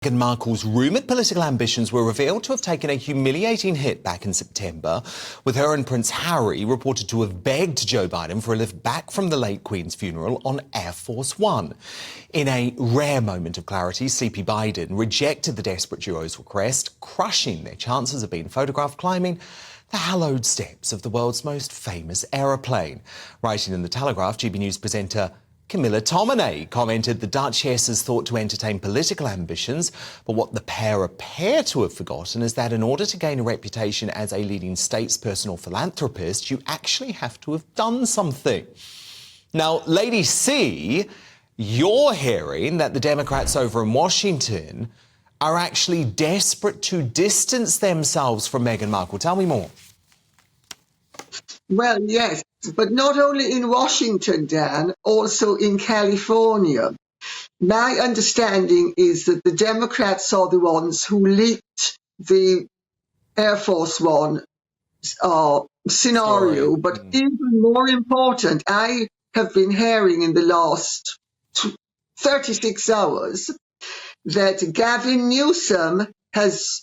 Meghan Markle's rumoured political ambitions were revealed to have taken a humiliating hit back in September, with her and Prince Harry reported to have begged Joe Biden for a lift back from the late Queen's funeral on Air Force One. In a rare moment of clarity, CP Biden rejected the desperate duo's request, crushing their chances of being photographed climbing the hallowed steps of the world's most famous aeroplane. Writing in The Telegraph, GB News presenter Camilla Tominey commented the Duchess is thought to entertain political ambitions, but what the pair appear to have forgotten is that in order to gain a reputation as a leading statesperson or philanthropist, you actually have to have done something. Now, Lady C, you're hearing that the Democrats over in Washington are actually desperate to distance themselves from Meghan Markle. Tell me more. Well, yes, but not only in Washington, Dan, also in California. My understanding is that the Democrats are the ones who leaked the Air Force One scenario. But even more important, I have been hearing in the last 36 hours that Gavin Newsom has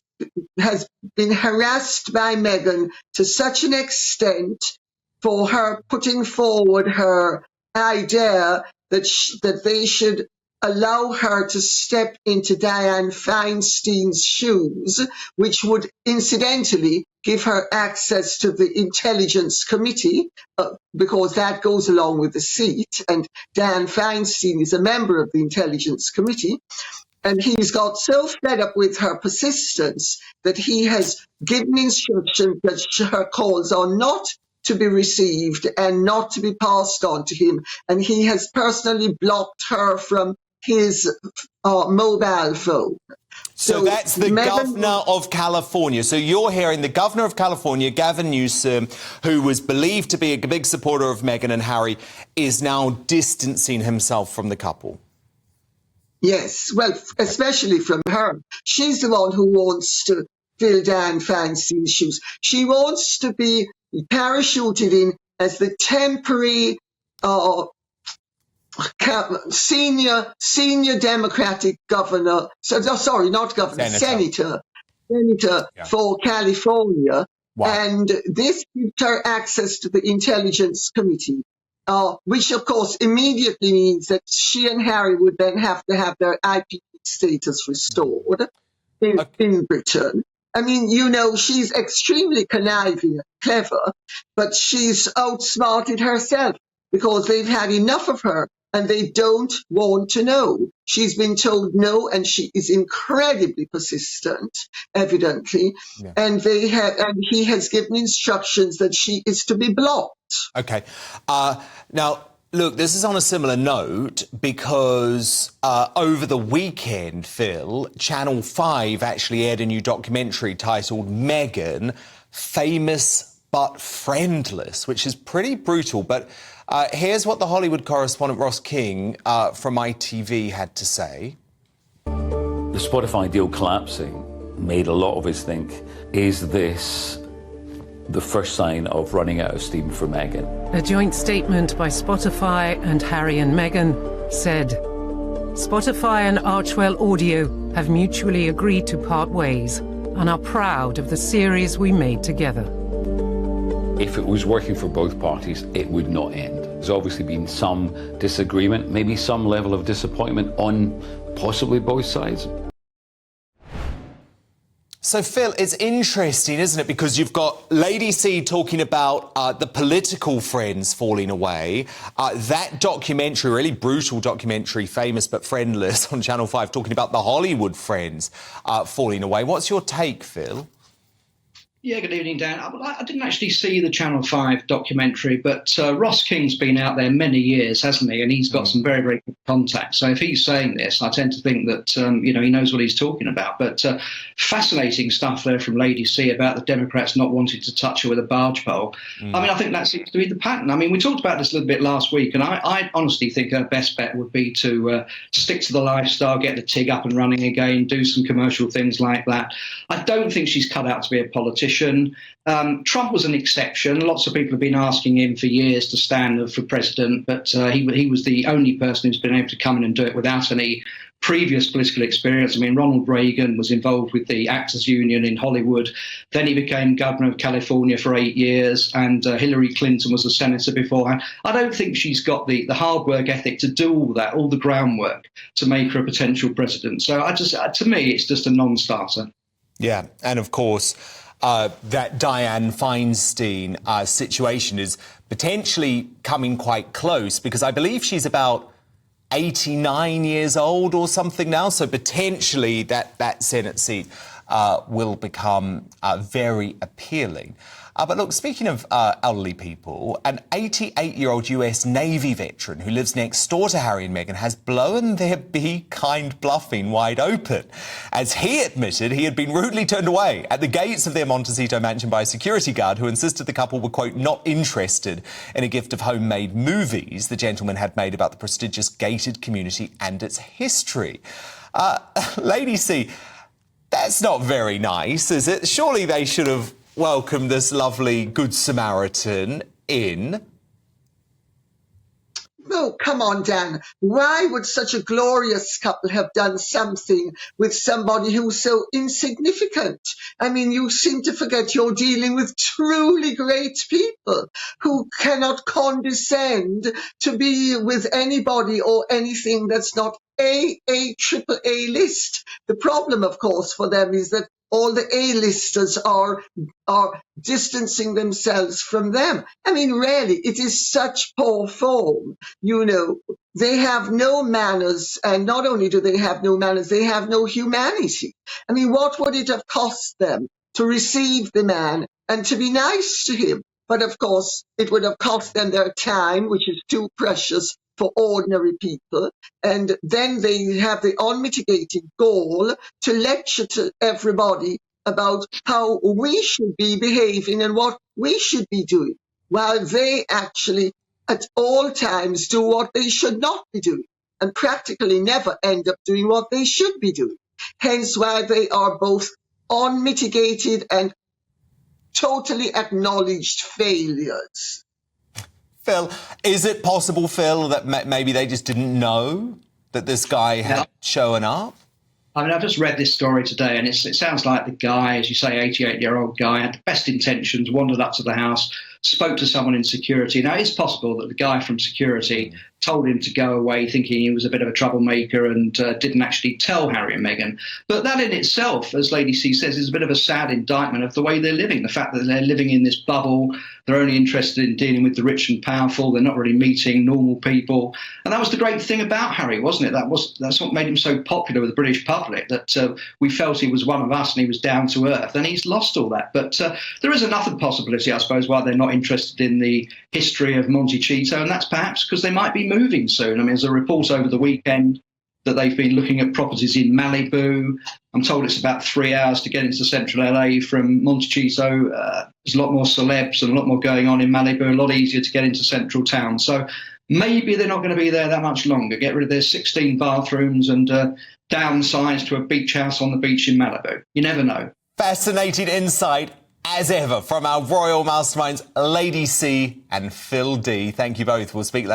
been harassed by Meghan to such an extent for her putting forward her idea that they should allow her to step into Dianne Feinstein's shoes, which would incidentally give her access to the Intelligence Committee, because that goes along with the seat, and Dianne Feinstein is a member of the Intelligence Committee. And he's got so fed up with her persistence that he has given instructions that her calls are not to be received and not to be passed on to him. And he has personally blocked her from his mobile phone. So that's the governor of California. So you're hearing the governor of California, Gavin Newsom, who was believed to be a big supporter of Meghan and Harry, is now distancing himself from the couple. Yes, well, especially from her. She's the one who wants to fill Dianne Feinstein's shoes. She wants to be parachuted in as the temporary senior Democratic governor. Sorry, not governor, senator for California. Wow. And this gives her access to the Intelligence Committee. Which, of course, immediately means that she and Harry would then have to have their IP status restored in Britain. I mean, you know, she's extremely conniving and clever, but she's outsmarted herself because they've had enough of her and they don't want to know. She's been told no, and she is incredibly persistent, evidently. Yeah. And he has given instructions that she is to be blocked. OK. Now, look, this is on a similar note because over the weekend, Phil, Channel 5 actually aired a new documentary titled Meghan, Famous but Friendless, which is pretty brutal. But here's what the Hollywood correspondent Ross King from ITV had to say. The Spotify deal collapsing made a lot of us think, is this the first sign of running out of steam for Meghan? A joint statement by Spotify and Harry and Meghan said, Spotify and Archwell Audio have mutually agreed to part ways and are proud of the series we made together. If it was working for both parties, it would not end. There's obviously been some disagreement, maybe some level of disappointment on possibly both sides. So, Phil, it's interesting, isn't it? Because you've got Lady C talking about the political friends falling away. That documentary, really brutal documentary, Famous but Friendless, on Channel 5, talking about the Hollywood friends falling away. What's your take, Phil? Yeah, good evening, Dan. I didn't actually see the Channel 5 documentary, but Ross King's been out there many years, hasn't he? And he's got some very, very good contacts. So if he's saying this, I tend to think that, he knows what he's talking about. But fascinating stuff there from Lady C about the Democrats not wanting to touch her with a barge pole. I mean, I think that seems to be the pattern. I mean, we talked about this a little bit last week, and I honestly think her best bet would be to stick to the lifestyle, get the TIG up and running again, do some commercial things like that. I don't think she's cut out to be a politician. Trump was an exception. Lots of people have been asking him for years to stand for president, but he was the only person who's been able to come in and do it without any previous political experience. I mean, Ronald Reagan was involved with the Actors Union in Hollywood. Then he became governor of California for 8 years, and Hillary Clinton was a senator beforehand. I don't think she's got the hard work ethic to do all that, all the groundwork to make her a potential president. So to me, it's just a non-starter. Yeah, and of course, that Dianne Feinstein situation is potentially coming quite close, because I believe she's about 89 years old or something now, so potentially that Senate seat will become very appealing. But look, speaking of elderly people, an 88-year-old US Navy veteran who lives next door to Harry and Meghan has blown their be kind bluffing wide open, as he admitted he had been rudely turned away at the gates of their Montecito mansion by a security guard who insisted the couple were, quote, not interested in a gift of homemade movies the gentleman had made about the prestigious gated community and its history. Lady C, that's not very nice, is it? Surely they should have welcomed this lovely Good Samaritan in. Oh, come on, Dan. Why would such a glorious couple have done something with somebody who's so insignificant? I mean, you seem to forget you're dealing with truly great people who cannot condescend to be with anybody or anything that's not triple A list. The problem, of course, for them is that all the A-listers are distancing themselves from them. I mean, really, it is such poor form. You know, they have no manners, and not only do they have no manners, they have no humanity. I mean, what would it have cost them to receive the man and to be nice to him? But of course, it would have cost them their time, which is too precious for ordinary people, and then they have the unmitigated gall to lecture to everybody about how we should be behaving and what we should be doing, while they actually at all times do what they should not be doing and practically never end up doing what they should be doing. Hence why they are both unmitigated and totally acknowledged failures. Phil, is it possible, Phil, that maybe they just didn't know that this guy had shown up? I mean, I've just read this story today, and it sounds like the guy, as you say, 88-year-old guy, had the best intentions, wandered up to the house, spoke to someone in security. Now, it's possible that the guy from security told him to go away thinking he was a bit of a troublemaker and didn't actually tell Harry and Meghan. But that in itself, as Lady C says, is a bit of a sad indictment of the way they're living, the fact that they're living in this bubble, they're only interested in dealing with the rich and powerful, they're not really meeting normal people. And that was the great thing about Harry, wasn't it? That's what made him so popular with the British public, that we felt he was one of us and he was down to earth, and he's lost all that. But there is another possibility, I suppose, why they're not interested in the history of Montecito, and that's perhaps because they might be moving soon. I mean, there's a report over the weekend that they've been looking at properties in Malibu. I'm told it's about 3 hours to get into central LA from Montecito. There's a lot more celebs and a lot more going on in Malibu, a lot easier to get into central town. So maybe they're not going to be there that much longer. Get rid of their 16 bathrooms and downsize to a beach house on the beach in Malibu. You never know. Fascinating insight, as ever, from our royal masterminds, Lady C and Phil D. Thank you both. We'll speak later.